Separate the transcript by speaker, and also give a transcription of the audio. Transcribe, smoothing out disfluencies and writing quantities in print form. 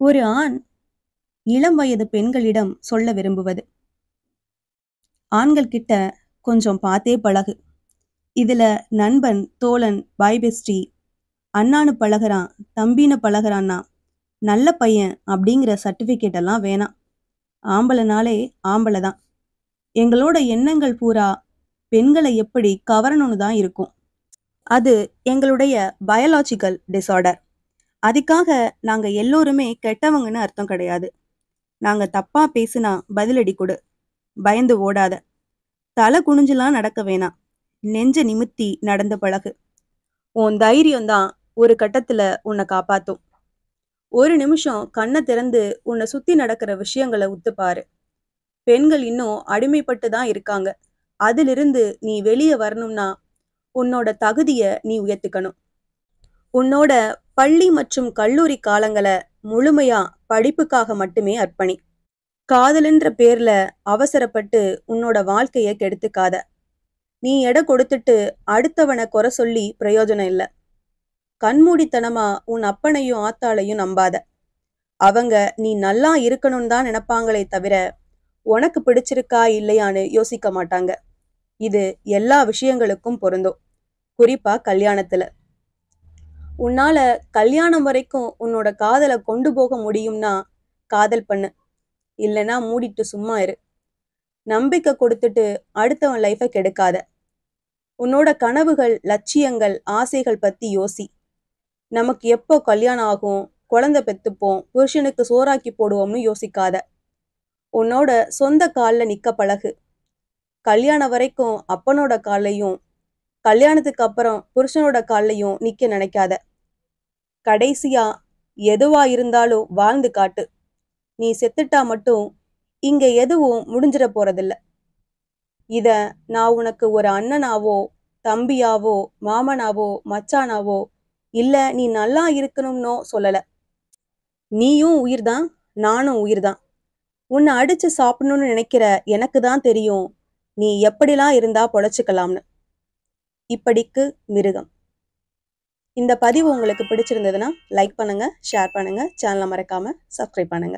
Speaker 1: ஒரு ஆண் இளம் வயது பெண்களிடம் சொல்ல விரும்புவது, ஆண்கள் கிட்ட கொஞ்சம் பார்த்தே பழகு. இதுல நண்பன், தோழன், பாய் பெஸ்டி, அண்ணான்னு பழகுறான், தம்பின்னு பழகுறான்னா நல்ல பையன் அப்படிங்கிற சர்டிபிகேட் எல்லாம் வேணாம். ஆம்பளைனாலே ஆம்பளை தான். எங்களோட எண்ணங்கள் பூரா பெண்களை எப்படி கவரணும்னு தான் இருக்கும். அது எங்களுடைய பயாலாஜிக்கல் டிசார்டர். அதுக்காக நாங்க எல்லோருமே கெட்டவங்கன்னு அர்த்தம் கிடையாது. நாங்க தப்பா பேசுனா பதிலடி கொடு, பயந்து ஓடாத, தலை குனிஞ்செல்லாம் நடக்க வேணாம், நெஞ்ச நிமித்தி நடந்து பழகு. உன் தைரியம்தான் ஒரு கட்டத்துல உன்னை காப்பாத்தும். ஒரு நிமிஷம் கண்ணை திறந்து உன்னை சுத்தி நடக்கிற விஷயங்களை உத்துப்பாரு. பெண்கள் இன்னும் அடிமைப்பட்டு தான் இருக்காங்க. அதிலிருந்து நீ வெளியே வரணும்னா உன்னோட தகுதிய நீ உயர்த்திக்கணும். உன்னோட பள்ளி மற்றும் கல்லூரி காலங்களை முழுமையா படிப்புக்காக மட்டுமே அர்ப்பணி. காதல்ன்ற பேர்ல அவசரப்பட்டு உன்னோட வாழ்க்கைய கெடுத்துக்காத. நீ எடை கொடுத்துட்டு அடுத்தவனை குறை சொல்லி பிரயோஜனம் இல்லை. கண்மூடித்தனமா உன் அப்பனையும் ஆத்தாளையும் நம்பாத. அவங்க நீ நல்லா இருக்கணும்னு தான் நினைப்பாங்களே தவிர உனக்கு பிடிச்சிருக்கா இல்லையான்னு யோசிக்க மாட்டாங்க. இது எல்லா விஷயங்களுக்கும் பொருந்தும், குறிப்பா கல்யாணத்துல. உன்னால கல்யாணம் வரைக்கும் உன்னோட காதலை கொண்டு போக முடியும்னா காதல் பண்ணு, இல்லைன்னா மூடிட்டு சும்மா இரு. நம்பிக்கை கொடுத்துட்டு அடுத்தவன் லைஃபை கெடுக்காத. உன்னோட கனவுகள், லட்சியங்கள், ஆசைகள் பத்தி யோசி. நமக்கு எப்போ கல்யாணம் ஆகும், குழந்தை பெத்துப்போம், புருஷனுக்கு சோறாக்கி போடுவோம்னு யோசிக்காத. உன்னோட சொந்த காலில் நிக்க பழகு. கல்யாணம் வரைக்கும் அப்பனோட காலையும், கல்யாணத்துக்கு அப்புறம் புருஷனோட காலையும் நிக்க நினைக்காத. கடைசியா எதுவா இருந்தாலும் வாழ்ந்து காட்டு. நீ செத்துட்டா மட்டும் இங்க எதுவும் முடிஞ்சிட போறதில்ல. இத நான் உனக்கு ஒரு அண்ணனாவோ, தம்பியாவோ, மாமனாவோ, மச்சானாவோ, இல்ல நீ நல்லா இருக்கணும்னோ சொல்லல. நீயும் உயிர்தான், நானும் உயிர்தான். உன்னை அடிச்சு சாப்பிடணும்னு நினைக்கிற எனக்கு தான் தெரியும் நீ எப்படிலாம் இருந்தா பொழைச்சுக்கலாம்னு. இப்படிக்கு மிருகம். இந்த பதிவு உங்களுக்கு பிடிச்சிருந்ததுன்னா லைக் பண்ணுங்க, ஷேர் பண்ணுங்க, சேனலை மறக்காம சப்ஸ்கிரைப் பண்ணுங்க.